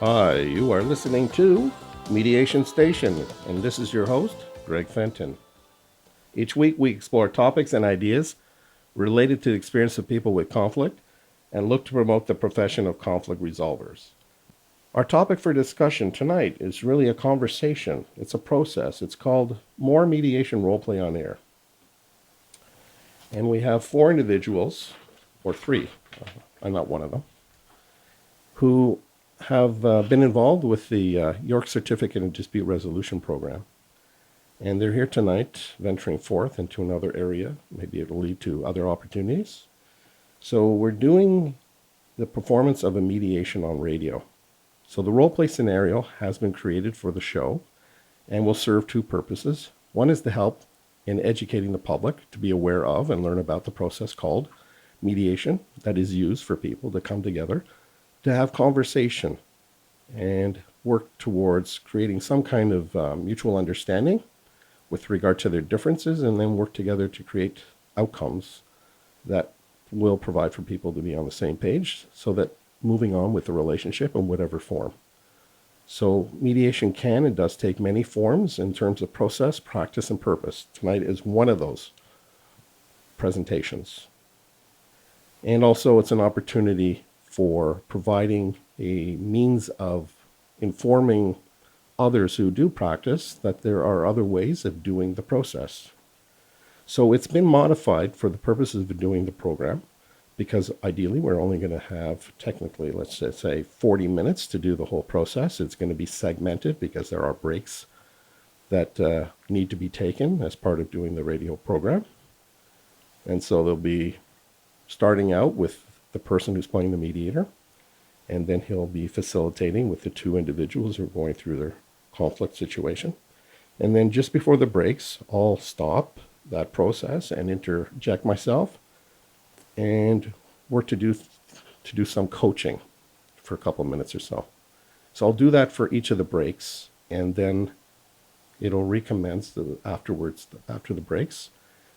Hi, you are listening to Mediation Station, and this is your host, Greg Fenton. Each week we explore topics and ideas related to the experience of people with conflict and look to promote the profession of conflict resolvers. Our topic for discussion tonight is really a conversation. It's a process. It's called More Mediation Roleplay on Air. And we have four individuals, or three, I'm not one of them, who have been involved with the York Certificate in Dispute Resolution Program. And they're here tonight, venturing forth into another area. Maybe it'll lead to other opportunities. So we're doing the performance of a mediation on radio. So the role-play scenario has been created for the show and will serve two purposes. One is to help in educating the public to be aware of and learn about the process called mediation that is used for people to come together to have conversation and work towards creating some kind of mutual understanding with regard to their differences, and then work together to create outcomes that will provide for people to be on the same page so that moving on with the relationship in whatever form. So mediation can and does take many forms in terms of process, practice, and purpose. Tonight is one of those presentations. And also it's an opportunity for providing a means of informing others who do practice that there are other ways of doing the process. So it's been modified for the purposes of doing the program, because ideally we're only going to have technically, let's just say 40 minutes to do the whole process. It's going to be segmented because there are breaks that need to be taken as part of doing the radio program. And so they'll be starting out with the person who's playing the mediator, and then he'll be facilitating with the two individuals who are going through their conflict situation. And then just before the breaks, I'll stop that process and interject myself and work to do some coaching for a couple of minutes or so. So I'll do that for each of the breaks, and then it'll recommence afterwards, after the breaks,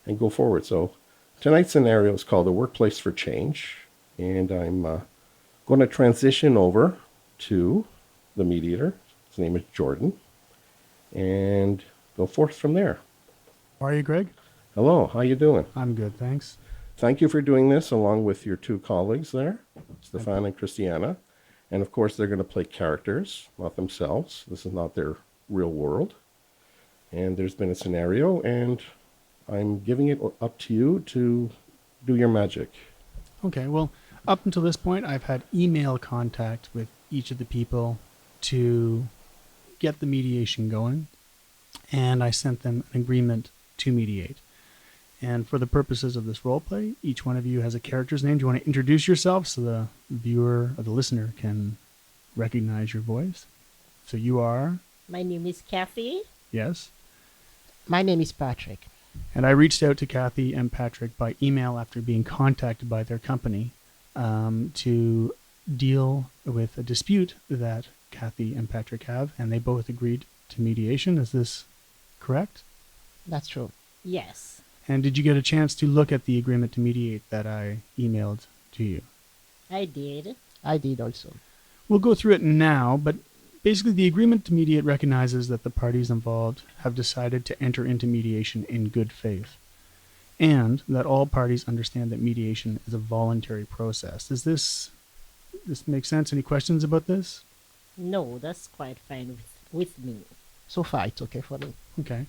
and go forward. So tonight's scenario is called The Workplace for Change, and I'm going to transition over to the mediator. His name is Jordan, and go forth from there. How are you, Greg? Hello, how you doing? I'm good, thanks. Thank you for doing this along with your two colleagues there, Stefan and Christiana. And of course, they're going to play characters, not themselves. This is not their real world. And there's been a scenario, and I'm giving it up to you to do your magic. Okay, well, up until this point, I've had email contact with each of the people to get the mediation going, and I sent them an agreement to mediate. And for the purposes of this role play, each one of you has a character's name. Do you want to introduce yourself so the viewer or the listener can recognize your voice? So you are? My name is Kathy. Yes. My name is Patrick. And I reached out to Kathy and Patrick by email after being contacted by their company to deal with a dispute that Kathy and Patrick have, and they both agreed to mediation. Is this correct? That's true. Yes. And did you get a chance to look at the agreement to mediate that I emailed to you? I did. I did also. We'll go through it now, but basically the agreement to mediate recognizes that the parties involved have decided to enter into mediation in good faith, and that all parties understand that mediation is a voluntary process. Does this make sense? Any questions about this? No, that's quite fine with me. So far, it's okay for me. Okay.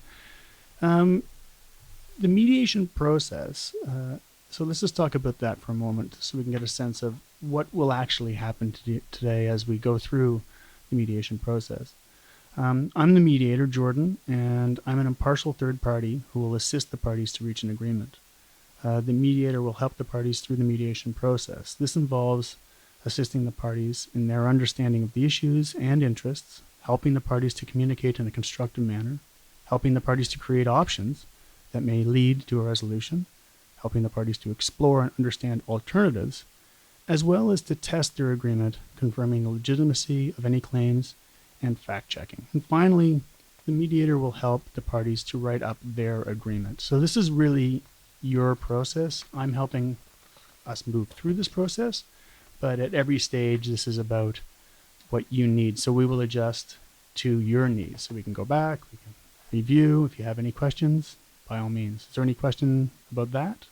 The mediation process, so let's just talk about that for a moment so we can get a sense of what will actually happen today as we go through the mediation process. I'm the mediator, Jordan, and I'm an impartial third party who will assist the parties to reach an agreement. The mediator will help the parties through the mediation process. This involves assisting the parties in their understanding of the issues and interests, helping the parties to communicate in a constructive manner, helping the parties to create options that may lead to a resolution, helping the parties to explore and understand alternatives, as well as to test their agreement, confirming the legitimacy of any claims and fact-checking. And finally, the mediator will help the parties to write up their agreement. So this is really your process. I'm helping us move through this process, but at every stage, this is about what you need. So we will adjust to your needs. So we can go back, we can review. If you have any questions, by all means. Is there any question about that?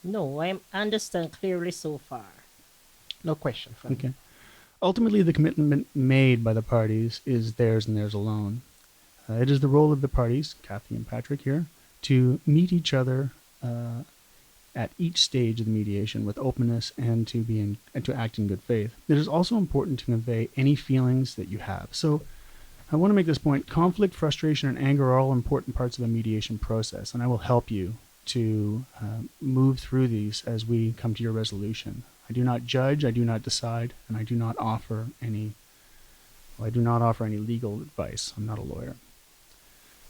No, I understand clearly so far. No question for me. Okay. Ultimately, the commitment made by the parties is theirs and theirs alone. It is the role of the parties, Kathy and Patrick here, to meet each other at each stage of the mediation with openness and to act in good faith. It is also important to convey any feelings that you have. So I want to make this point. Conflict, frustration, and anger are all important parts of a mediation process, and I will help you to move through these as we come to your resolution. I do not judge, I do not decide, and I do not offer any legal advice. I'm not a lawyer.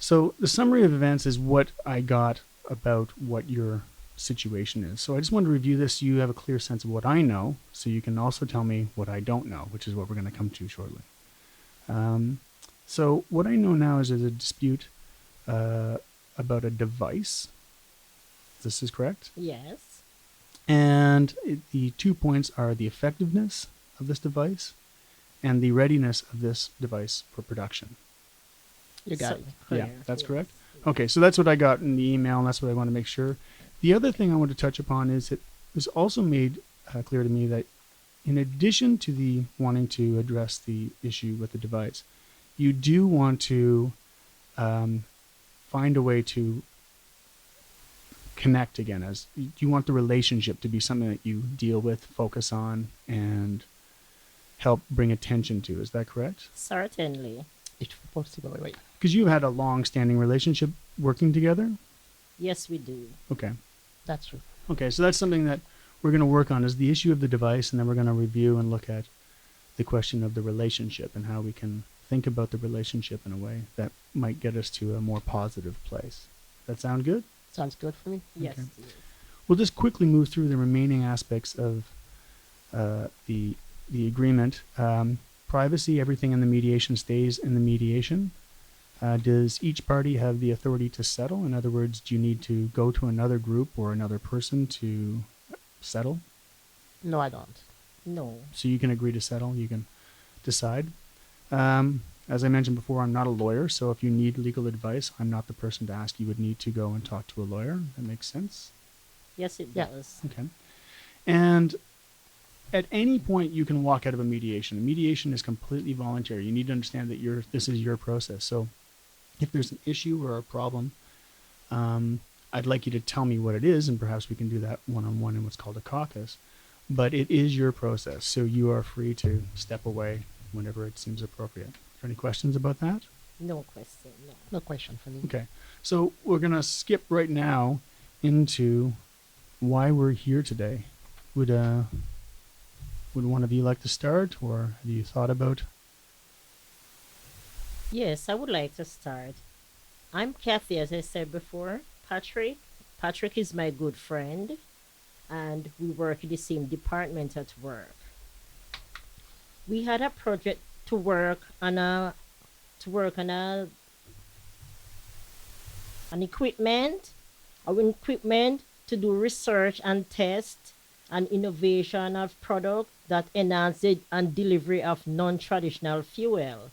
So the summary of events is what I got about what your situation is. So I just want to review this so you have a clear sense of what I know, so you can also tell me what I don't know, which is what we're going to come to shortly. So what I know now is there's a dispute about a device. This is correct? Yes. And the 2 points are the effectiveness of this device and the readiness of this device for production. You got So, me. Yeah, clear, that's yes. correct. Okay, so that's what I got in the email, and that's what I want to make sure. The other thing I want to touch upon is it was also made clear to me that in addition to the wanting to address the issue with the device, you do want to find a way to connect again. As you want the relationship to be something that you deal with, focus on, and help bring attention to. Is that correct? Certainly. It's possible. Wait. Because you've had a long-standing relationship working together. Yes, we do. Okay. That's true. Okay, so that's something that we're going to work on is the issue of the device, and then we're going to review and look at the question of the relationship and how we can think about the relationship in a way that might get us to a more positive place. That sound good? Sounds good for me. Yes. Okay. yes. We'll just quickly move through the remaining aspects of the agreement. Privacy, everything in the mediation stays in the mediation. Does each party have the authority to settle? In other words, do you need to go to another group or another person to settle? No, I don't. No. So you can agree to settle, you can decide. As I mentioned before, I'm not a lawyer, so if you need legal advice, I'm not the person to ask. You would need to go and talk to a lawyer. That makes sense? Yes, it Yeah. does. Okay. And at any point, you can walk out of a mediation. A mediation is completely voluntary. You need to understand that this is your process. So if there's an issue or a problem, I'd like you to tell me what it is, and perhaps we can do that one-on-one in what's called a caucus. But it is your process, so you are free to step away whenever it seems appropriate. Are there any questions about that? No question. No. No question for me. Okay. So we're going to skip right now into why we're here today. Would one of you like to start, or have you thought about? Yes, I would like to start. I'm Kathy, as I said before. Patrick is my good friend, and we work in the same department at work. We had a project to work on an equipment to do research and test and innovation of product that enhance the and delivery of non-traditional fuel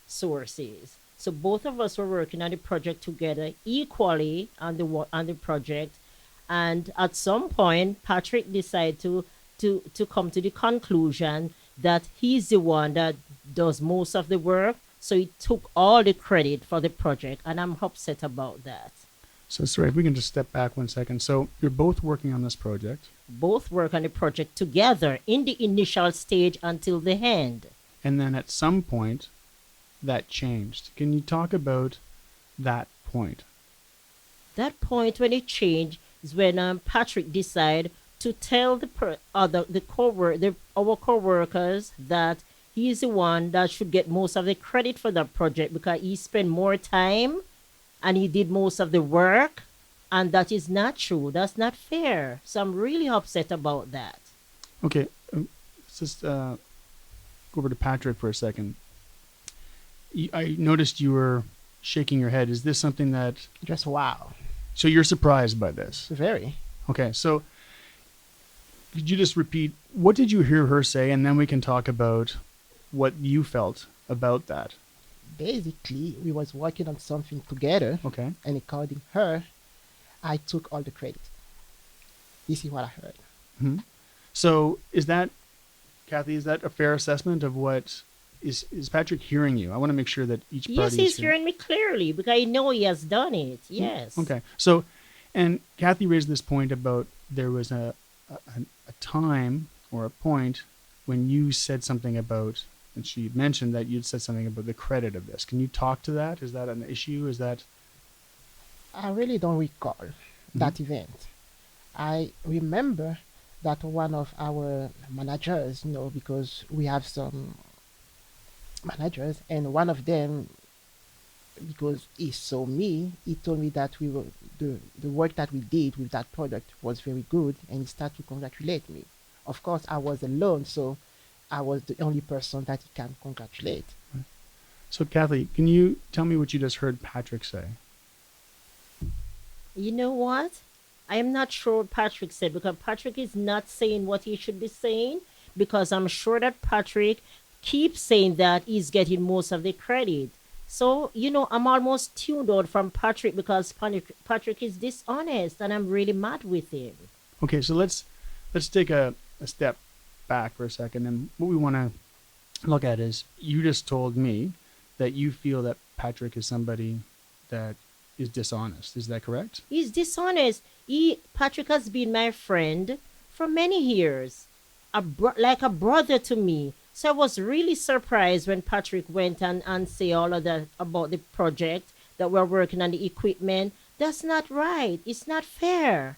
sources. So both of us were working on the project together equally on the project, and at some point Patrick decided to come to the conclusion that he's the one that does most of the work, so he took all the credit for the project, and I'm upset about that. So sorry, if we can just step back 1 second. So you're both working on this project, Both work on the project together in the initial stage until the end. and then at some point, that changed. Can you talk about that point? That point when it changed is when Patrick decided to tell our co-workers that he is the one that should get most of the credit for that project because he spent more time and he did most of the work, and that is not true. That's not fair. So I'm really upset about that. Okay, let's just go over to Patrick for a second. I noticed you were shaking your head. Is this something that... Just wow. So you're surprised by this? Very. Okay, so could you just repeat, what did you hear her say? And then we can talk about what you felt about that. Basically, we was working on something together, Okay. and according her, I took all the credit. This is what I heard. Hmm. So is that, Kathy, is that a fair assessment of what is Patrick hearing you? I want to make sure that each Yes, party is he's hearing me clearly because I know he has done it. Yes. Okay. So, and Kathy raised this point about there was a time or a point when you said something about, and she mentioned that you'd said something about the credit of this. Can you talk to that? Is that an issue? Is that? I really don't recall that event. I remember that one of our managers, because we have some managers, and one of them, because he saw me, he told me that we were the work that we did with that product was very good, and he started to congratulate me. Of course, I was alone, so I was the only person that he can congratulate. So, Kathy, can you tell me what you just heard Patrick say? You know what? I am not sure what Patrick said because Patrick is not saying what he should be saying because I'm sure that Patrick keeps saying that he's getting most of the credit. So, I'm almost tuned out from Patrick because Patrick is dishonest and I'm really mad with him. Okay, so let's take a step back for a second, and what we want to look at is you just told me that you feel that Patrick is somebody that is dishonest. Is that correct? He's dishonest. Patrick has been my friend for many years, like a brother to me. So I was really surprised when Patrick went and say all of that about the project that we're working on the equipment. That's not right. It's not fair.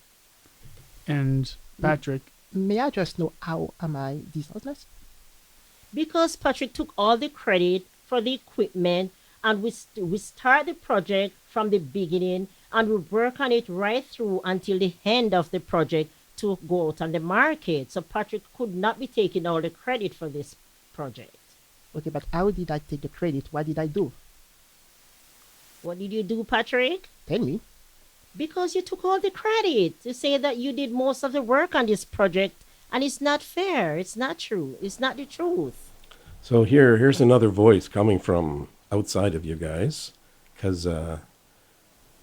And Patrick, May I just know how am I dishonest? Because Patrick took all the credit for the equipment and we start the project from the beginning and we work on it right through until the end of the project to go out on the market. So Patrick could not be taking all the credit for this project. Okay, but how did I take the credit? What did I do? What did you do, Patrick? Tell me. Because you took all the credit to say that you did most of the work on this project and it's not fair. It's not true. It's not the truth. So here's another voice coming from outside of you guys, because I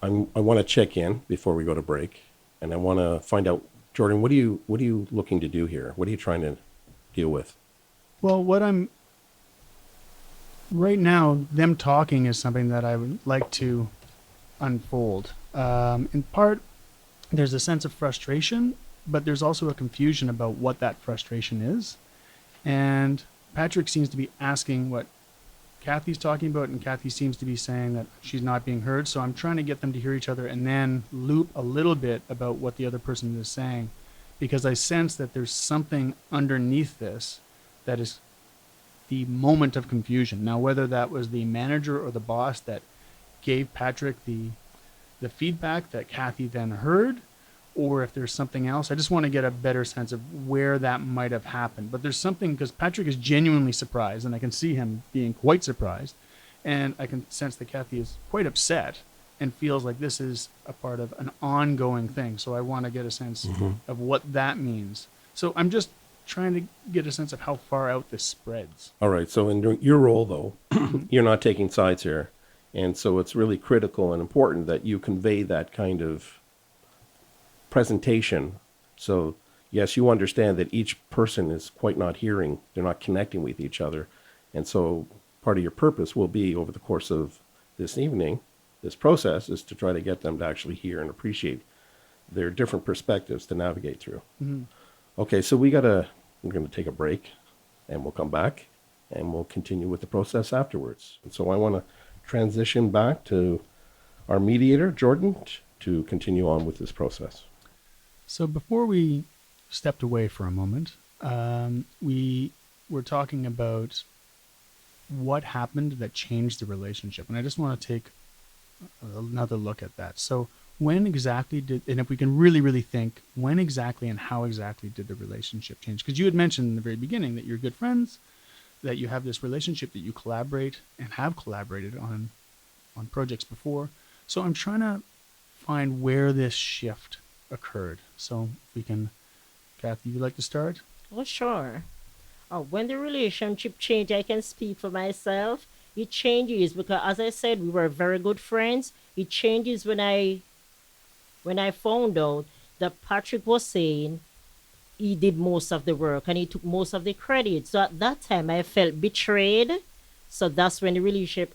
want to check in before we go to break, and I want to find out, Jordan, what are you looking to do here? What are you trying to deal with? well, what I'm right now, them talking is something that I would like to unfold. In part, there's a sense of frustration, but there's also a confusion about what that frustration is. And Patrick seems to be asking what Kathy's talking about, and Kathy seems to be saying that she's not being heard. So I'm trying to get them to hear each other and then loop a little bit about what the other person is saying, because I sense that there's something underneath this that is the moment of confusion. Now, whether that was the manager or the boss that gave Patrick the feedback that Kathy then heard, or if there's something else, I just want to get a better sense of where that might have happened. But there's something, because Patrick is genuinely surprised, and I can see him being quite surprised, and I can sense that Kathy is quite upset and feels like this is a part of an ongoing thing. So I want to get a sense of what that means. So I'm just trying to get a sense of how far out this spreads. All right, so in your role, though, you're not taking sides here. And so it's really critical and important that you convey that kind of presentation. So, yes, you understand that each person is quite not hearing, they're not connecting with each other. And so part of your purpose will be over the course of this evening, this process is to try to get them to actually hear and appreciate their different perspectives to navigate through. Okay, so we're going to take a break and we'll come back and we'll continue with the process afterwards. And so I want to transition back to our mediator, Jordan, to continue on with this process. So before we stepped away for a moment, we were talking about what happened that changed the relationship. And I just want to take another look at that. So when exactly did, and if we can really, really think, when exactly and how exactly did the relationship change? Because you had mentioned in the very beginning that you're good friends, that you have this relationship, that you collaborate and have collaborated on projects before. So I'm trying to find where this shift occurred. So we can, Kathy, you'd like to start? Oh, sure. When the relationship change, I can speak for myself. It changes because, as I said, we were very good friends. It changes when I found out that Patrick was saying he did most of the work and he took most of the credit. So at that time, I felt betrayed. So that's when the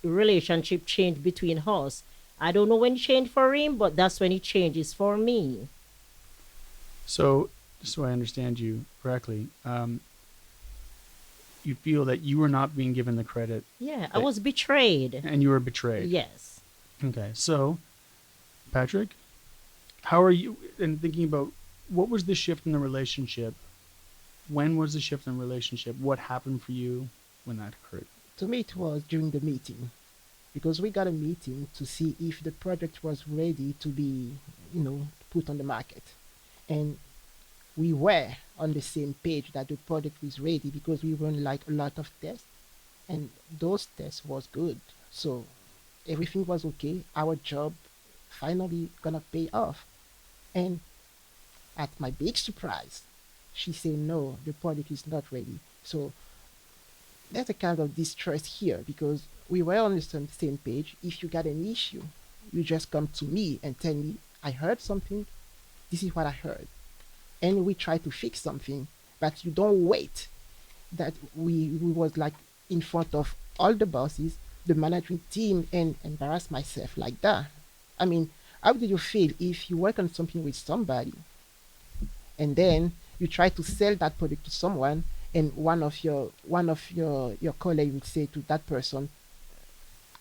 relationship changed between us. I don't know when it changed for him, but that's when it changes for me. So, just so I understand you correctly, you feel that you were not being given the credit Yeah, I was betrayed. and you were betrayed. Yes. Okay, so Patrick, how are you? And thinking about what was the shift in the relationship? When was the shift in the relationship? What happened for you when that occurred? To me, it was during the meeting because we got a meeting to see if the project was ready to be, put on the market. And we were on the same page that the product was ready because we run like a lot of tests and those tests was good. So everything was okay. Our job finally gonna pay off. And at my big surprise, she said no, the product is not ready. So there's a kind of distrust here because we were on the same page. If you got an issue, you just come to me and tell me, I heard something, this is what I heard. And we try to fix something, but you don't wait that we was like in front of all the bosses, the management team, and embarrass myself like that. I mean, how do you feel if you work on something with somebody and then you try to sell that product to someone and one of your colleagues would say to that person,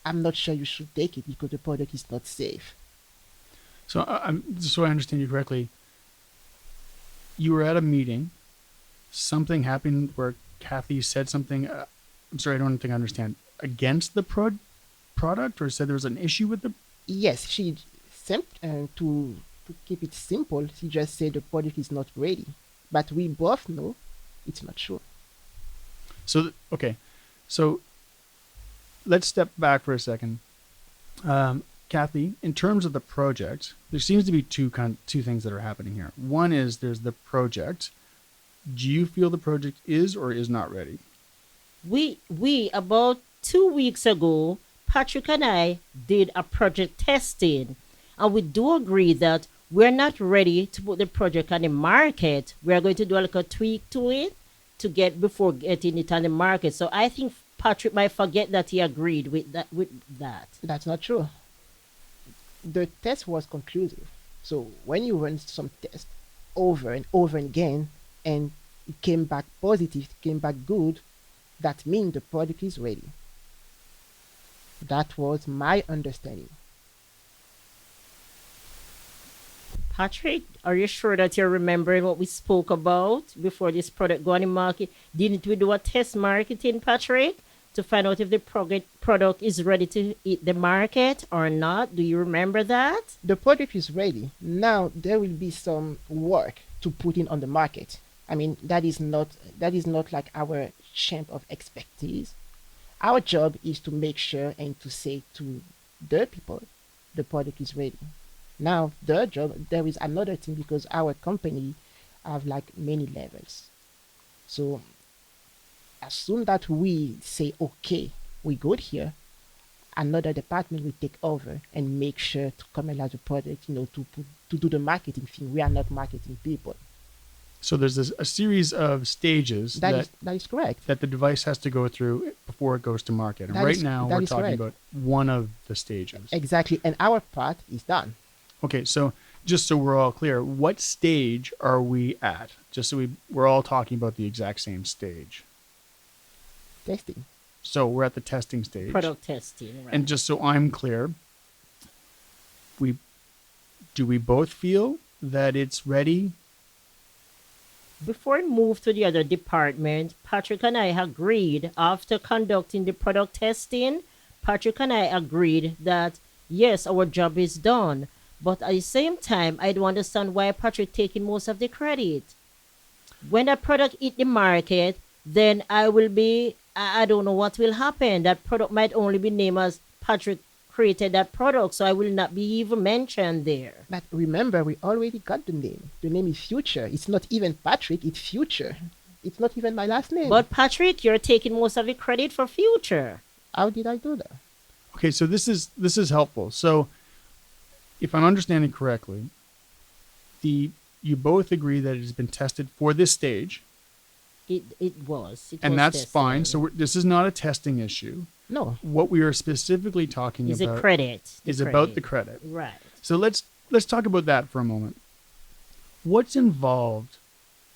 I'm not sure you should take it because the product is not safe. So, so I understand you correctly. You were at a meeting. Something happened where Kathy said something. I'm sorry, I don't think I understand. Against the product, or said there was an issue with the. Yes, she sent to keep it simple. She just said the product is not ready, but we both know it's not true. So okay, so let's step back for a second. Kathy, in terms of the project, there seems to be two things that are happening here. One is there's the project. Do you feel the project is or is not ready? We about 2 weeks ago, Patrick and I did a project testing, and we do agree that we're not ready to put the project on the market. We're going to do a little tweak to it to get before getting it on the market. So I think Patrick might forget that he agreed with that. That's not true. The test was conclusive. So when you run some test over and over again and it came back positive, it came back good, that means the product is ready. That was my understanding. Patrick, are you sure that you're remembering what we spoke about before this product go on the market? Didn't we do a test marketing, Patrick, to find out if the product is ready to hit the market or not? Do you remember that? The product is ready. Now there will be some work to put in on the market. I mean, that is not like our champ of expertise. Our job is to make sure and to say to the people the product is ready. Now the job there is another thing because our company have like many levels. So as soon that we say okay, we good here, another department will take over and make sure to commercialize the product, to do the marketing thing. We are not marketing people. So there's a series of stages That is correct. that the device has to go through before it goes to market. And That right is- now that we're is talking correct. about one of the stages. Exactly. And our part is done. Okay, so just so we're all clear, what stage are we at? Just so we're all talking about the exact same stage. Testing. So we're at the testing stage. Product testing, right? And just so I'm clear, we both feel that it's ready? Before we move to the other department, Patrick and I agreed after conducting the product testing, Patrick and I agreed that yes, our job is done. But at the same time, I don't understand why Patrick taking most of the credit. When that product hit the market, then I don't know what will happen. That product might only be named as Patrick created that product, so I will not be even mentioned there. But remember, we already got the name. The name is Future. It's not even Patrick, it's Future. It's not even my last name. But Patrick, you're taking most of the credit for future. How did I do that? Okay, so this is helpful. So if I'm understanding correctly, you both agree that it has been tested for this stage, It was. It and was that's tested. fine. So this is not a testing issue. No. What we are specifically talking Is about a credit. is about the credit. Right. So let's talk about that for a moment. What's involved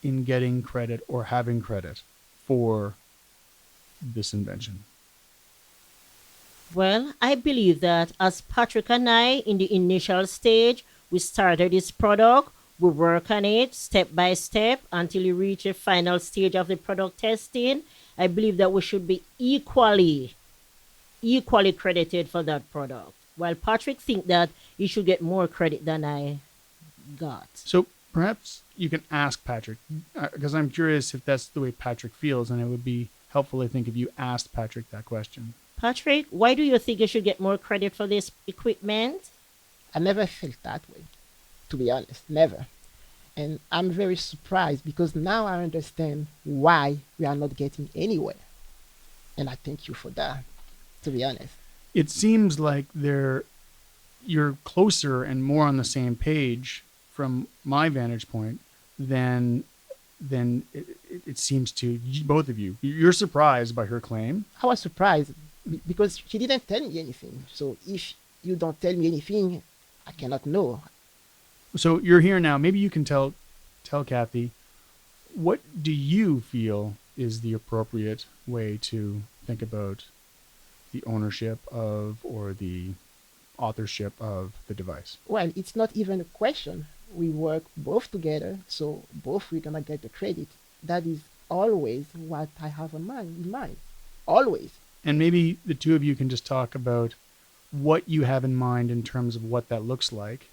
in getting credit or having credit for this invention? Well, I believe that as Patrick and I, in the initial stage, we started this product, we work on it step by step until we reach the final stage of the product testing. I believe that we should be equally credited for that product. While Patrick think that he should get more credit than I got. So perhaps you can ask Patrick, because I'm curious if that's the way Patrick feels, and it would be helpful, I think, if you asked Patrick that question. Patrick, why do you think you should get more credit for this equipment? I never felt that way, to be honest. Never. And I'm very surprised because now I understand why we are not getting anywhere. And I thank you for that, to be honest. It seems like you're closer and more on the same page from my vantage point than it seems to both of you. You're surprised by her claim. I was surprised because she didn't tell me anything. So if you don't tell me anything, I cannot know. So you're here now. Maybe you can tell Kathy, what do you feel is the appropriate way to think about the ownership of or the authorship of the device? Well, it's not even a question. We work both together, so both we're gonna get the credit. That is always what I have in mind. Always. And maybe the two of you can just talk about what you have in mind in terms of what that looks like.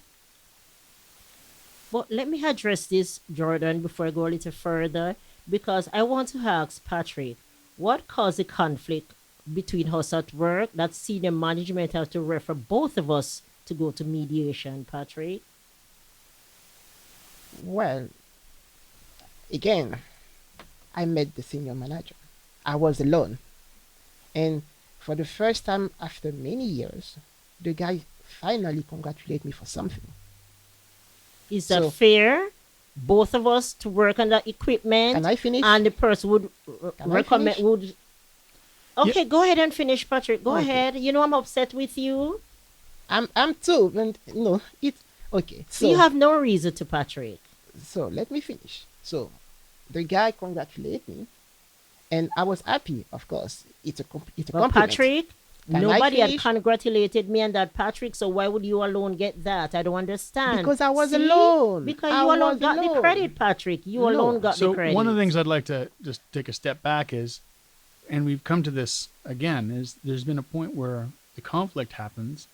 But let me address this, Jordan, before I go a little further, because I want to ask Patrick, what caused the conflict between us at work that senior management has to refer both of us to go to mediation, Patrick? Well, again, I met the senior manager. I was alone. And for the first time after many years, the guy finally congratulated me for something. Is that So- fair? Both of us to work on that equipment, Can I finish? and the person would Can I recommend finish? would. Okay, go ahead and finish, Patrick. Go Okay. ahead. You know I'm upset with you. I'm too, and no, it's okay. So you have no reason to, Patrick. So let me finish. So the guy congratulated me, and I was happy. Of course, it's a Well, compliment. Patrick, Can I nobody had finish? congratulated me and that, Patrick. So why would you alone get that? I don't understand. Because I was See? alone. Because I you alone was got the alone. credit, Patrick. You No. alone got So the credit. one of the things I'd like to just take a step back is, and we've come to this again, is there's been a point where the conflict happens,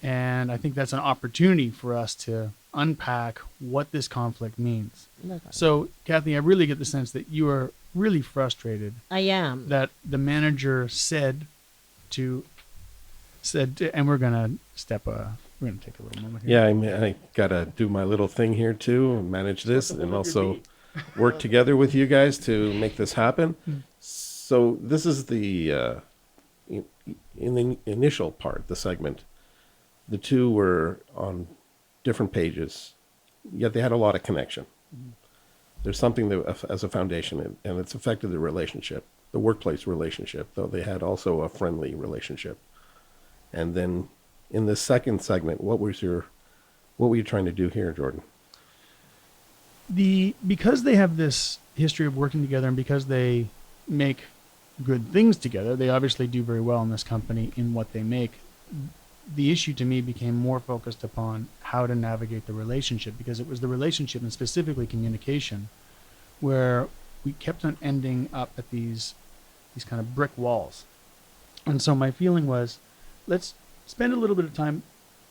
and I think that's an opportunity for us to unpack what this conflict means. No, So, Kathy, I really get the sense that you are really frustrated I am. that the manager said, and we're gonna take a little moment here. Yeah, I gotta do my little thing here too, and manage this, and also work together with you guys to make this happen. So this is the in the initial part, the segment. The two were on different pages, yet they had a lot of connection. There's something that, as a foundation, and it's affected the relationship, the workplace relationship, though they had also a friendly relationship. And then in the second segment, what were you trying to do here, Jordan? Because they have this history of working together, and because they make good things together, they obviously do very well in this company in what they make. The issue to me became more focused upon how to navigate the relationship, because it was the relationship and specifically communication where we kept on ending up at these kind of brick walls. And so my feeling was, let's spend a little bit of time,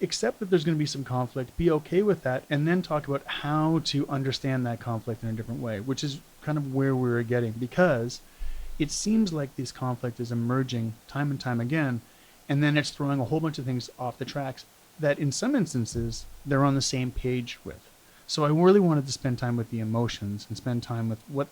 accept that there's going to be some conflict, be okay with that, and then talk about how to understand that conflict in a different way, which is kind of where we were getting, because it seems like this conflict is emerging time and time again, and then it's throwing a whole bunch of things off the tracks that in some instances they're on the same page with. So I really wanted to spend time with the emotions and spend time with what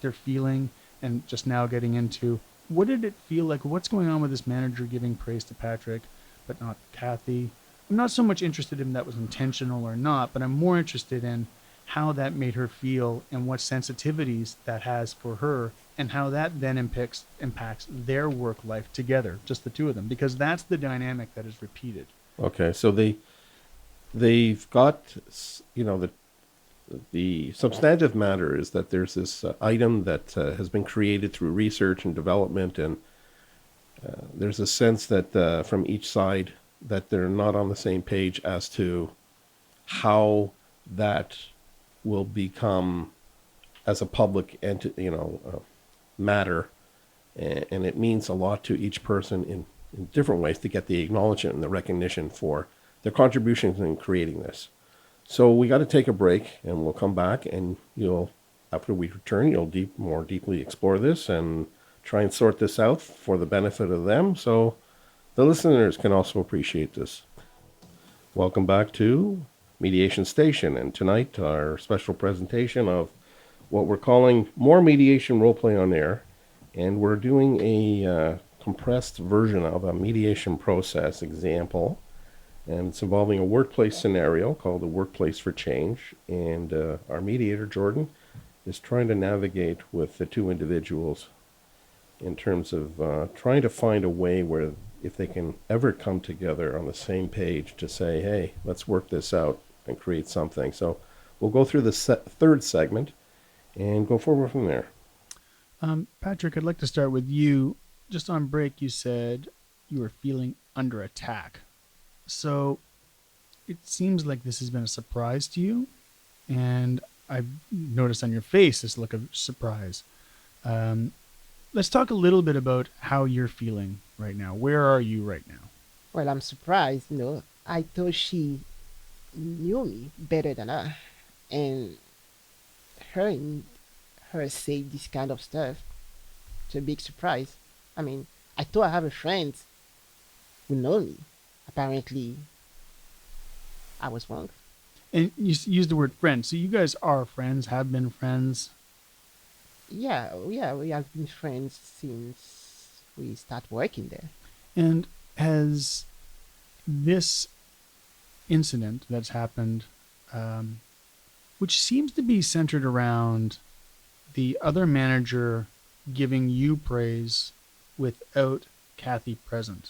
they're feeling, and just now getting into what did it feel like? What's going on with this manager giving praise to Patrick, but not Kathy? I'm not so much interested in that was intentional or not, but I'm more interested in how that made her feel and what sensitivities that has for her, and how that then impacts their work life together, just the two of them, because that's the dynamic that is repeated. Okay, so they've got, you know, the substantive matter is that there's this item that has been created through research and development, and there's a sense that from each side that they're not on the same page as to how that will become as a public matter, and it means a lot to each person in different ways to get the acknowledgement and the recognition for their contributions in creating this. So we got to take a break, and we'll come back, and after we return, you'll more deeply explore this and try and sort this out for the benefit of them, so the listeners can also appreciate this. Welcome back to Mediation Station, and tonight our special presentation of what we're calling More Mediation Roleplay on Air, and we're doing a compressed version of a mediation process example. And it's involving a workplace scenario called the Workplace for Change. And our mediator, Jordan, is trying to navigate with the two individuals in terms of trying to find a way where if they can ever come together on the same page to say, hey, let's work this out and create something. So we'll go through the third segment and go forward from there. Patrick, I'd like to start with you. Just on break, you said you were feeling under attack. So it seems like this has been a surprise to you, and I've noticed on your face this look of surprise. Let's talk a little bit about how you're feeling right now. Where are you right now? Well, I'm surprised, I thought she knew me better than her. And hearing her say this kind of stuff, it's a big surprise. I mean, I thought I have a friend who know me. Apparently, I was wrong. And you used the word friend. So you guys are friends, have been friends. Yeah, we have been friends since we start working there. And has this incident that's happened, which seems to be centered around the other manager giving you praise without Kathy present.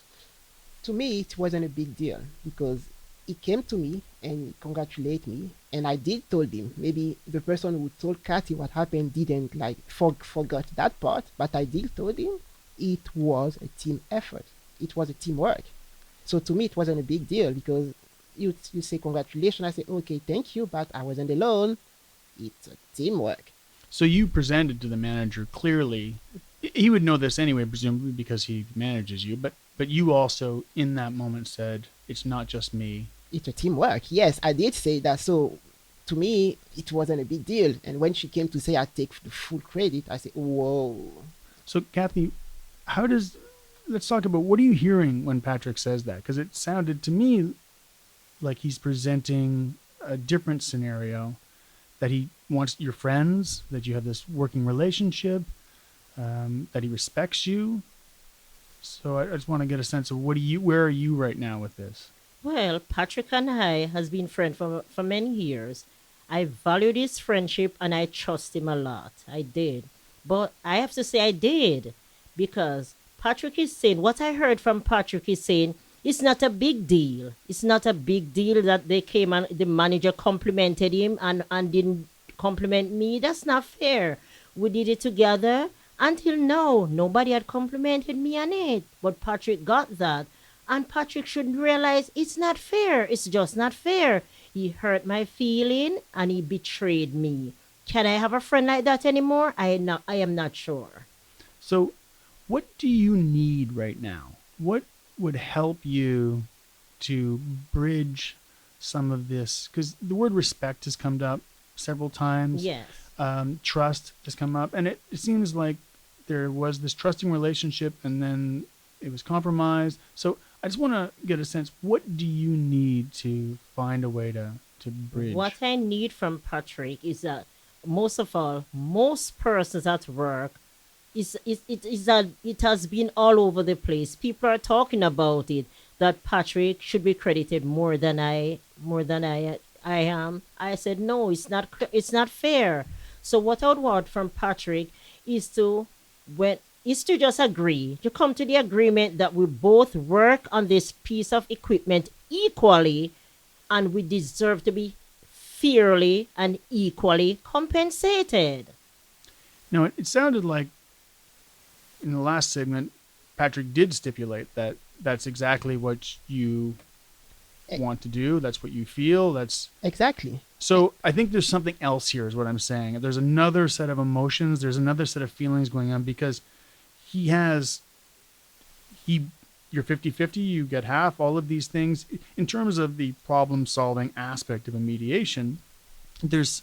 To me, it wasn't a big deal because he came to me and congratulated me, and I did told him. Maybe the person who told Kathy what happened didn't forgot that part, but I did told him it was a team effort. It was a teamwork. So to me, it wasn't a big deal because you say congratulations. I say okay, thank you, but I wasn't alone. It's a teamwork. So you presented to the manager clearly. He would know this anyway, presumably because he manages you, but you also in that moment said, it's not just me. It's a teamwork. Yes, I did say that. So to me, it wasn't a big deal. And when she came to say I take the full credit, I said, whoa. So Kathy, let's talk about what are you hearing when Patrick says that? Because it sounded to me like he's presenting a different scenario, that he wants your friends, that you have this working relationship, that he respects you. So I just want to get a sense of where are you right now with this? Well, Patrick and I has been friends for many years. I value this friendship and I trust him a lot. I did. But I have to say I did because Patrick is saying, what I heard from Patrick is saying, it's not a big deal. It's not a big deal that they came and the manager complimented him and didn't compliment me. That's not fair. We did it together. Until now, nobody had complimented me on it. But Patrick got that. And Patrick should realize it's not fair. It's just not fair. He hurt my feeling and he betrayed me. Can I have a friend like that anymore? I am not sure. So what do you need right now? What would help you to bridge some of this? Because the word respect has come up several times. Yes. Trust has come up. And it seems like there was this trusting relationship and then it was compromised. So I just want to get a sense, what do you need to find a way to bridge? What I need from Patrick is that most of all, most persons at work is that it has been all over the place. People are talking about it that Patrick should be credited more than I am. I said no, it's not fair. So what I would want from Patrick is to when is to just agree to come to the agreement that we both work on this piece of equipment equally and we deserve to be fairly and equally compensated. Now, it sounded like in the last segment, Patrick did stipulate that that's exactly what you E- want to do. That's what you feel. That's Exactly. so. I think there's something else here, is what I'm saying. There's another set of emotions. There's another set of feelings going on because he has he. You're 50-50. You get half. All of these things in terms of the problem-solving aspect of a mediation. There's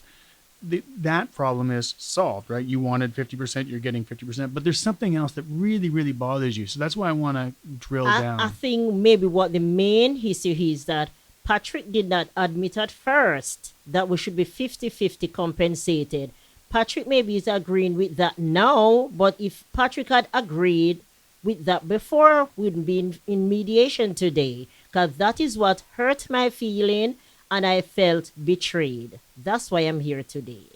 that problem is solved, right? You wanted 50%, you're getting 50%, but there's something else that really, really bothers you. So that's why I want to drill down. I think maybe what the main issue is that Patrick did not admit at first that we should be 50-50 compensated. Patrick maybe is agreeing with that now, but if Patrick had agreed with that before, we wouldn't be in mediation today. Because that is what hurt my feeling and I felt betrayed. That's why I'm here today.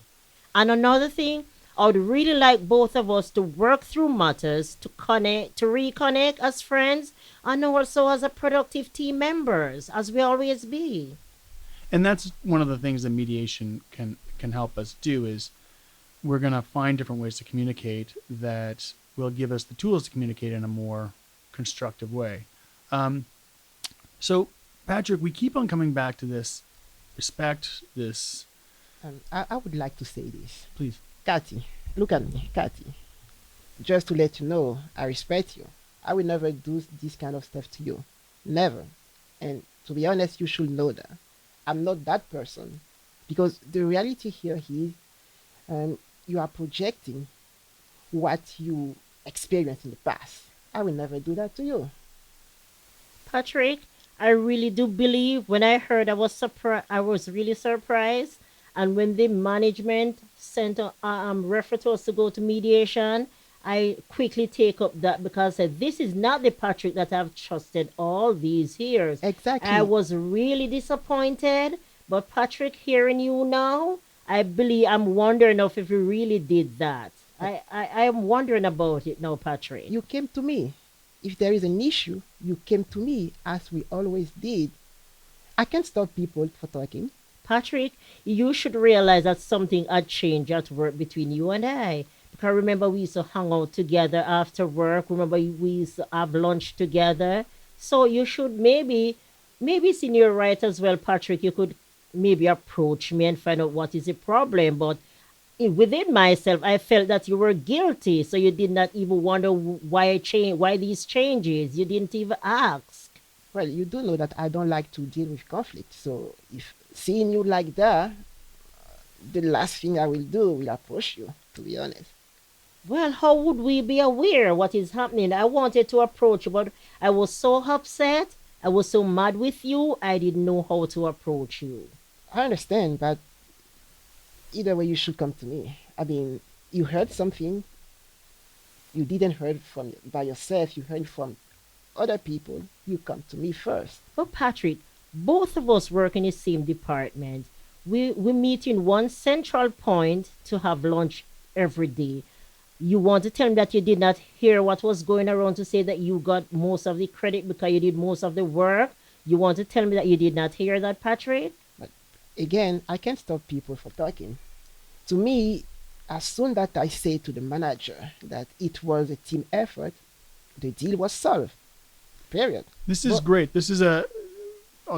And another thing, I would really like both of us to work through matters, to connect, to reconnect as friends, and also as a productive team members, as we always be. And that's one of the things that mediation can help us do is we're going to find different ways to communicate that will give us the tools to communicate in a more constructive way. So, Patrick, we keep on coming back to this respect, this... I would like to say this. Please. Kathy, look at me, Kathy. Just to let you know, I respect you. I will never do this kind of stuff to you. Never. And to be honest, you should know that. I'm not that person. Because the reality here is you are projecting what you experienced in the past. I will never do that to you. Patrick, I really do believe when I heard I was really surprised. And when the management sent referred to us to go to mediation, I quickly take up that because I said, this is not the Patrick that I've trusted all these years. Exactly. I was really disappointed. But Patrick, hearing you now, I believe I'm wondering if you really did that. I am wondering about it now, Patrick. You came to me. If there is an issue, you came to me as we always did. I can't stop people for talking. Patrick, you should realize that something had changed at work between you and I. Because remember, we used to hang out together after work. Remember, we used to have lunch together. So you should maybe it's in your right as well, Patrick. You could maybe approach me and find out what is the problem. But within myself, I felt that you were guilty. So you did not even wonder why these changes. You didn't even ask. Well, you do know that I don't like to deal with conflict. So if seeing you like that, the last thing I will do will approach you, to be honest. Well, how would we be aware what is happening? I wanted to approach you, but I was so upset. I was so mad with you. I didn't know how to approach you. I understand, but either way, you should come to me. I mean, you heard something you didn't heard from by yourself. You heard from other people. You come to me first. But Patrick, both of us work in the same department. We meet in one central point to have lunch every day. You want to tell me that you did not hear what was going around to say that you got most of the credit because you did most of the work? You want to tell me that you did not hear that, Patrick? But again, I can't stop people from talking. To me, as soon that I say to the manager that it was a team effort, the deal was solved. Period. This is But- great. This is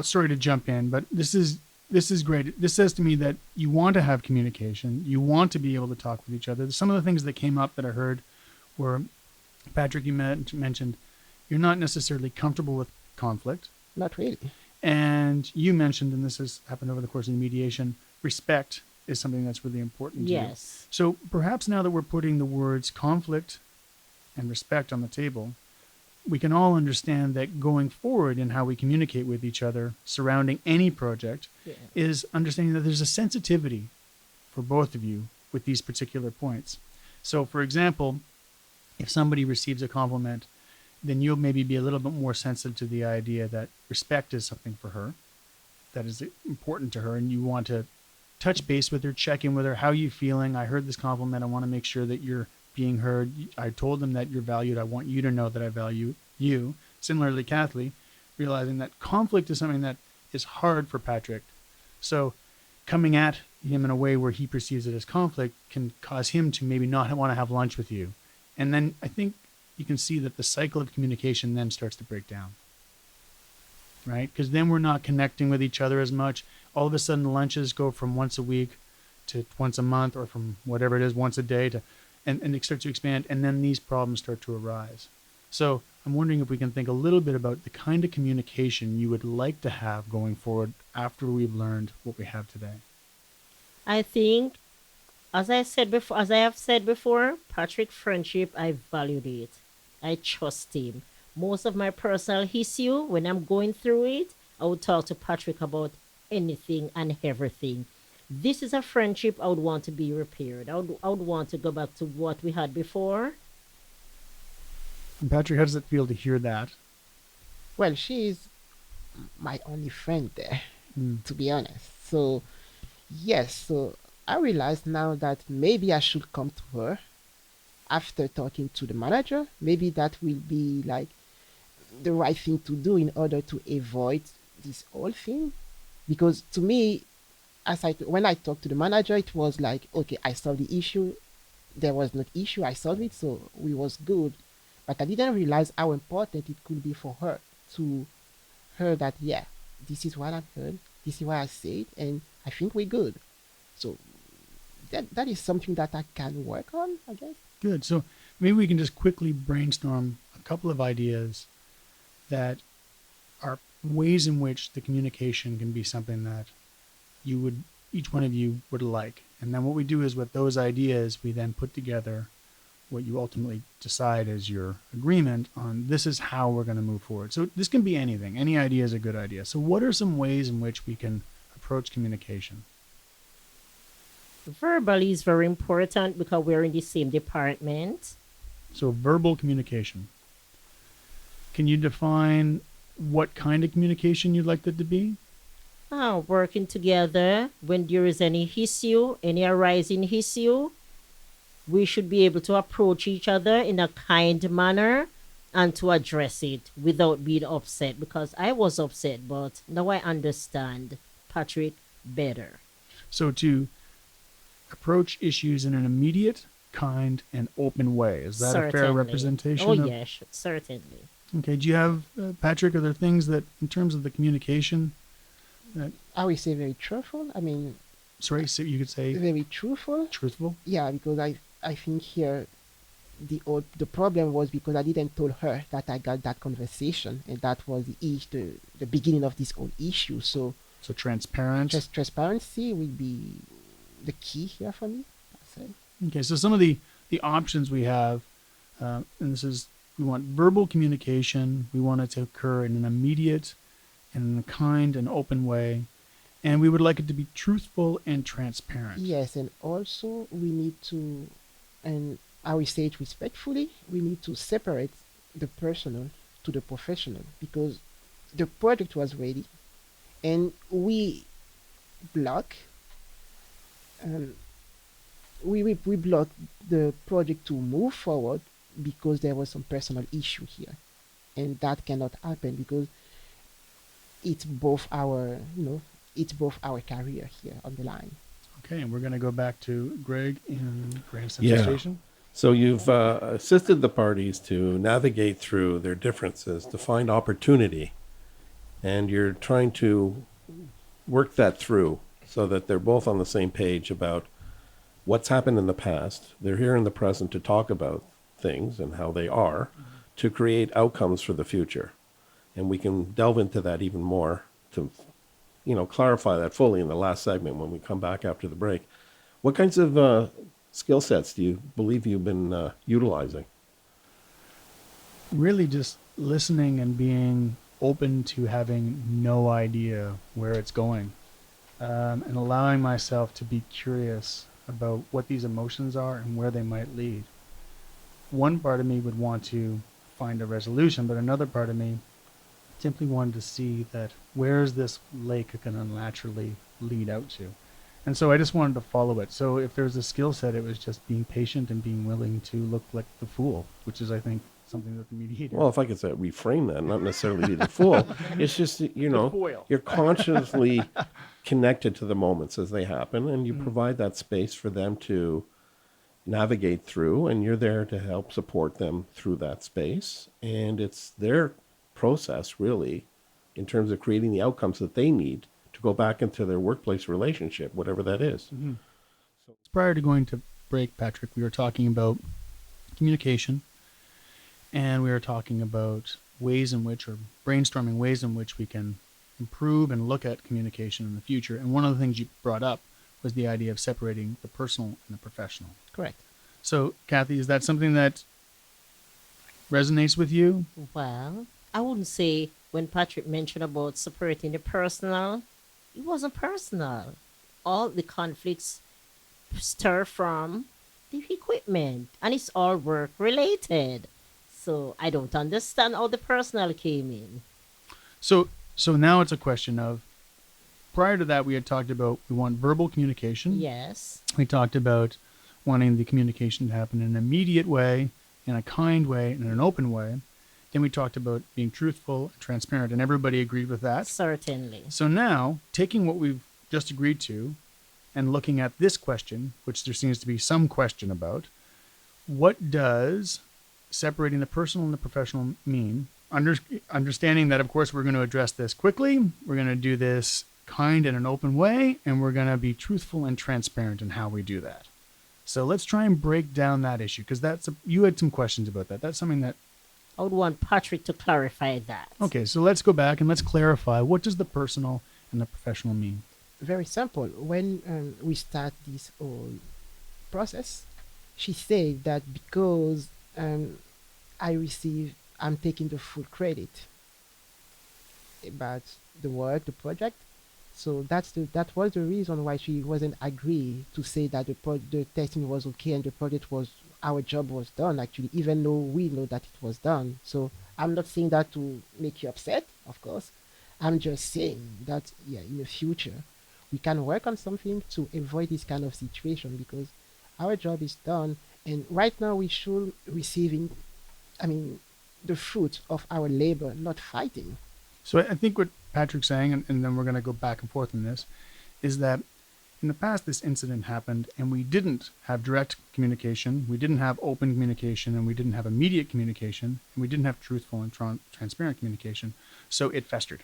sorry to jump in, but this is great. This says to me that you want to have communication. You want to be able to talk with each other. Some of the things that came up that I heard were, Patrick, you mentioned you're not necessarily comfortable with conflict. Not really. And you mentioned, and this has happened over the course of the mediation, respect is something that's really important to you. Yes. So perhaps now that we're putting the words conflict and respect on the table, we can all understand that going forward in how we communicate with each other surrounding any project Yeah. is understanding that there's a sensitivity for both of you with these particular points. So, for example, if somebody receives a compliment, then you'll maybe be a little bit more sensitive to the idea that respect is something for her, that is important to her, and you want to touch base with her, check in with her. How are you feeling? I heard this compliment. I want to make sure that you're being heard. I told them that you're valued. I want you to know that I value you. Similarly, Kathleen, realizing that conflict is something that is hard for Patrick. So coming at him in a way where he perceives it as conflict can cause him to maybe not want to have lunch with you. And then I think you can see that the cycle of communication then starts to break down, right? Because then we're not connecting with each other as much. All of a sudden lunches go from once a week to once a month, or from whatever it is, once a day to, and it starts to expand. And then these problems start to arise. So I'm wondering if we can think a little bit about the kind of communication you would like to have going forward after we've learned what we have today. I think, as I have said before, Patrick friendship, I valued it. I trust him. Most of my personal issue, when I'm going through it, I would talk to Patrick about anything and everything. This is a friendship I would want to be repaired. I would want to go back to what we had before. And Patrick, how does it feel to hear that? Well, she is my only friend there, Mm. to be honest. So, yes, so I realize now that maybe I should come to her after talking to the manager. Maybe that will be like the right thing to do in order to avoid this whole thing. Because to me, when I talked to the manager, it was like, okay, I solved the issue. There was no issue. I solved it, so we was good. But I didn't realize how important it could be for her to hear that, yeah, this is what I've heard, this is what I said, and I think we're good. So that is something that I can work on, I guess. Good. So maybe we can just quickly brainstorm a couple of ideas that are ways in which the communication can be something that each one of you would like. And then what we do is, with those ideas, we then put together what you ultimately decide as your agreement on, this is how we're going to move forward. So this can be anything. Any idea is a good idea. So what are some ways in which we can approach communication? Verbally is very important because we're in the same department. So verbal communication. Can you define what kind of communication you'd like that to be? Working together when there is any issue, any arising issue, we should be able to approach each other in a kind manner and to address it without being upset, because I was upset, but now I understand Patrick better. So to approach issues in an immediate, kind, and open way. Is that a fair Certainly. representation? Oh, of- yes, certainly. Okay. Do you have, Patrick, are there things that, in terms of the communication, that, I will say very truthful. I mean, sorry, so you could say very truthful. truthful? Yeah, because I think here the problem was because I didn't tell her that I got that conversation, and that was the beginning of this whole issue. So So transparent. transparency will be the key here for me, I say. Okay, so some of the options we have, and this is, we want verbal communication. We want it to occur in an immediate and in a kind and open way. And we would like it to be truthful and transparent. Yes, and also we need to, and I will say it respectfully, we need to separate the personal to the professional, because the project was ready and we block we blocked the project to move forward because there was some personal issue here, and that cannot happen because it's both our career here on the line. Okay, and we're going to go back to Greg in Grand Central Yeah. Station. So you've assisted the parties to navigate through their differences to find opportunity, and you're trying to work that through so that they're both on the same page about what's happened in the past. They're here in the present to talk about things and how they are, to create outcomes for the future. And we can delve into that even more to, clarify that fully in the last segment when we come back after the break. What kinds of skill sets do you believe you've been utilizing? Really just listening and being open to having no idea where it's going, and allowing myself to be curious about what these emotions are and where they might lead. One part of me would want to find a resolution, but another part of me simply wanted to see that where's this lake going to naturally lead out to. And so I just wanted to follow it. So if there's a skill set, it was just being patient and being willing to look like the fool, which is, I think, something that the mediator. Well, if I could say reframe that, not necessarily be the fool. It's just, you know, foil. you're consciously connected to the moments as they happen, and you provide that space for them to navigate through, and you're there to help support them through that space. And it's their process, really, in terms of creating the outcomes that they need to go back into their workplace relationship, whatever that is. Prior to going to break, Patrick, we were talking about communication, and we were talking about ways in which, or brainstorming ways in which we can improve and look at communication in the future. And one of the things you brought up was the idea of separating the personal and the professional. Correct. So, Kathy, is that something that resonates with you? Well, I wouldn't say when Patrick mentioned about separating the personal, it wasn't personal. All the conflicts stir from the equipment, and it's all work related. So I don't understand how the personal came in. So now it's a question of, prior to that, we had talked about we want verbal communication. Yes. We talked about wanting the communication to happen in an immediate way, in a kind way, and in an open way. Then we talked about being truthful and transparent, and everybody agreed with that. Certainly. So now, taking what we've just agreed to and looking at this question, which there seems to be some question about, what does separating the personal and the professional mean? Understanding that, of course, we're going to address this quickly. We're going to do this kind in an open way, and we're going to be truthful and transparent in how we do that. So let's try and break down that issue, because you had some questions about that. That's something that I would want Patrick to clarify that. Okay, so let's go back and let's clarify, what does the personal and the professional mean? Very simple. When we start this whole process, she said that because I'm taking the full credit about the work, the project. So that was the reason why she wasn't agree to say that the testing was okay and the project was, our job was done, actually, even though we know that it was done. So I'm not saying that to make you upset, of course. I'm just saying that, yeah, in the future, we can work on something to avoid this kind of situation, because our job is done. And right now we should receiving, the fruit of our labor, not fighting. So I think what Patrick's saying, and then we're going to go back and forth on this, is that in the past this incident happened and we didn't have direct communication, we didn't have open communication, and we didn't have immediate communication, and we didn't have truthful and transparent communication. So it festered.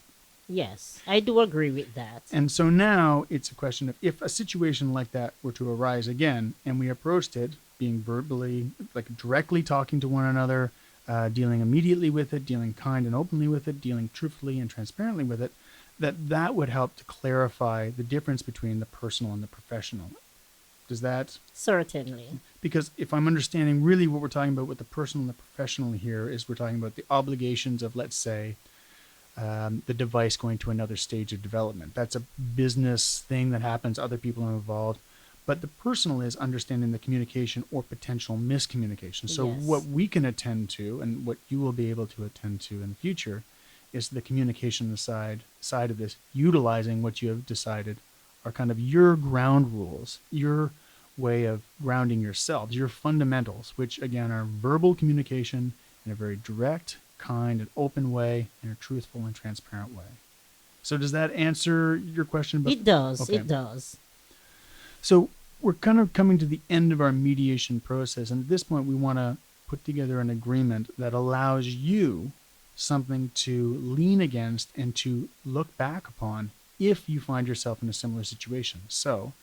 Yes, I do agree with that. And so now it's a question of, if a situation like that were to arise again and we approached it being verbally, like directly talking to one another, dealing immediately with it, dealing kind and openly with it, dealing truthfully and transparently with it, that would help to clarify the difference between the personal and the professional. Does that? Certainly. Because if I'm understanding really what we're talking about with the personal and the professional here is we're talking about the obligations of, let's say, the device going to another stage of development. That's a business thing that happens. Other people are involved. But the personal is understanding the communication or potential miscommunication. So Yes. what we can attend to, and what you will be able to attend to in the future, is the communication side of this, utilizing what you have decided are kind of your ground rules, your way of grounding yourselves, your fundamentals, which again are verbal communication in a very direct, kind, and open way, in a truthful and transparent way. So does that answer your question? It does. Okay. It does. So we're kind of coming to the end of our mediation process. And at this point, we want to put together an agreement that allows you something to lean against and to look back upon if you find yourself in a similar situation. So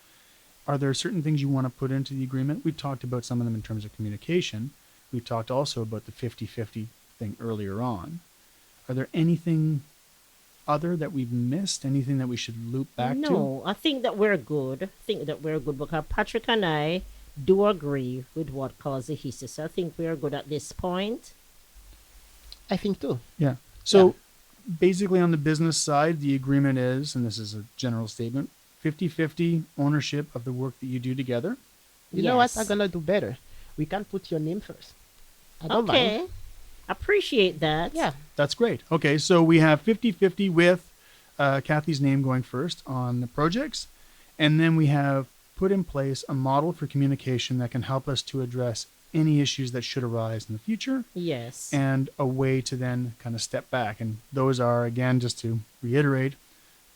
are there certain things you want to put into the agreement? We've talked about some of them in terms of communication. We've talked also about the 50-50 thing earlier on. Are there anything other that we've missed? Anything that we should loop back to? No, I think that we're good. Because Patrick and I do agree with what caused the history. So I think we're good at this point. I think too. Yeah. So basically on the business side, the agreement is, and this is a general statement, 50-50 ownership of the work that you do together. You know what? I'm Yes. gonna do better. We can put your name first. I don't mind. Okay. Appreciate that. Yeah. That's great. Okay, so we have 50-50 with Kathy's name going first on the projects. And then we have put in place a model for communication that can help us to address any issues that should arise in the future Yes. and a way to then kind of step back. And those are, again, just to reiterate,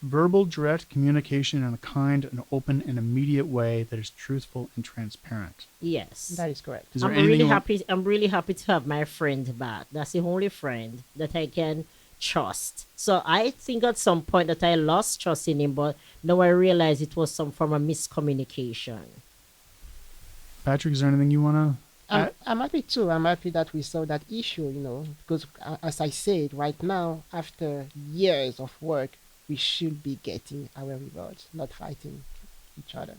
verbal direct communication in a kind and open and immediate way that is truthful and transparent. Yes. That is correct. Is there I'm anything really you want? happy. I'm really happy to have my friend back. That's the only friend that I can trust. So I think at some point that I lost trust in him, but now I realize it was some form of miscommunication. Patrick, is there anything you want to I'm happy too. I'm happy that we solved that issue, because as I said, right now, after years of work, we should be getting our rewards, not fighting each other.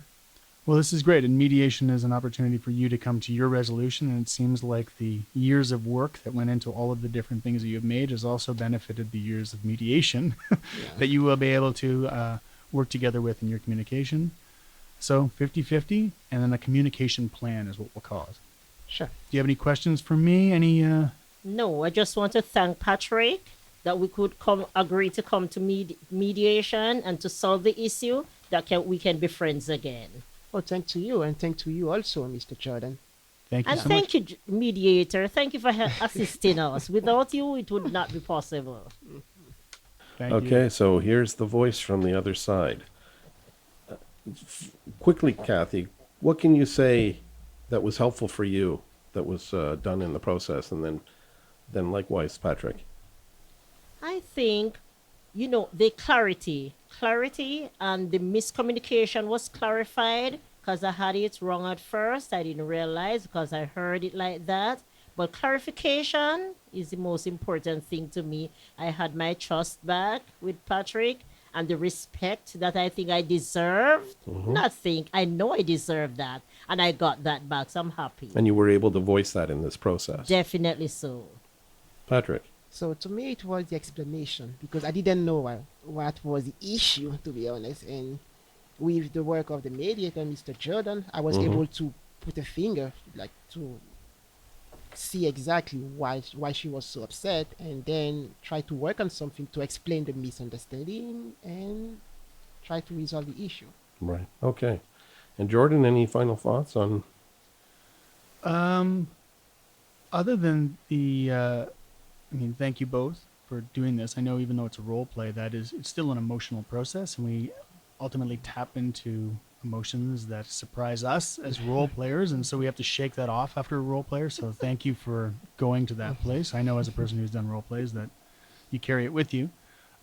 Well, this is great. And mediation is an opportunity for you to come to your resolution. And it seems like the years of work that went into all of the different things that you have made has also benefited the years of mediation that you will be able to work together with in your communication. So 50-50, and then a communication plan is what we'll call it. Sure. Do you have any questions for me? Any? No, I just want to thank Patrick that we could agree to come to mediation and to solve the issue that we can be friends again. Oh, thank to you, and thank to you also, Mr. Jordan. Thank you And so much. thank you, mediator. Thank you for assisting us. Without you, it would not be possible. Thank Okay, you. so here's the voice from the other side. Quickly, Kathy, what can you say that was helpful for you that was done in the process? And then likewise, Patrick. I think, the clarity and the miscommunication was clarified because I had it wrong at first. I didn't realize because I heard it like that. But clarification is the most important thing to me. I had my trust back with Patrick and the respect that I think I deserved. Not think, I know I deserve that. And I got that back, so I'm happy. And you were able to voice that in this process. Definitely so. Patrick. So to me, it was the explanation because I didn't know what was the issue, to be honest. And with the work of the mediator, Mr. Jordan, I was able to put a finger, like to see exactly why she was so upset, and then try to work on something to explain the misunderstanding and try to resolve the issue. Right. Okay. And Jordan, any final thoughts on? Other than thank you both for doing this. I know even though it's a role play, it's still an emotional process, and we ultimately tap into emotions that surprise us as role players, and so we have to shake that off after a role player. So thank you for going to that place. I know as a person who's done role plays that you carry it with you.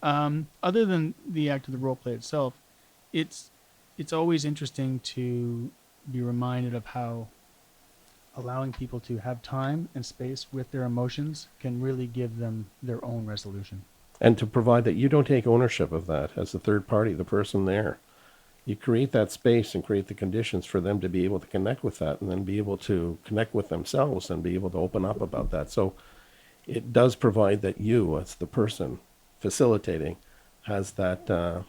Other than the act of the role play itself, it's always interesting to be reminded of how allowing people to have time and space with their emotions can really give them their own resolution. And to provide that you don't take ownership of that as the third party, the person there. You create that space and create the conditions for them to be able to connect with that and then be able to connect with themselves and be able to open up about that. So it does provide that you, as the person facilitating, has that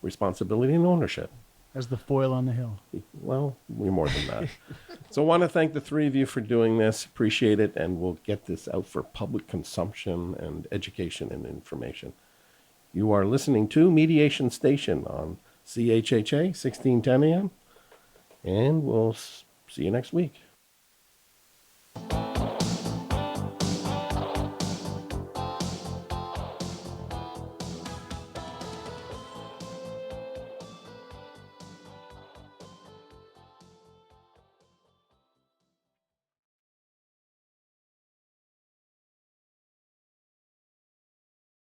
responsibility and ownership. As the foil on the hill. Well, we're more than that. So I want to thank the three of you for doing this. Appreciate it. And we'll get this out for public consumption and education and information. You are listening to Mediation Station on CHHA 1610 AM. And we'll see you next week.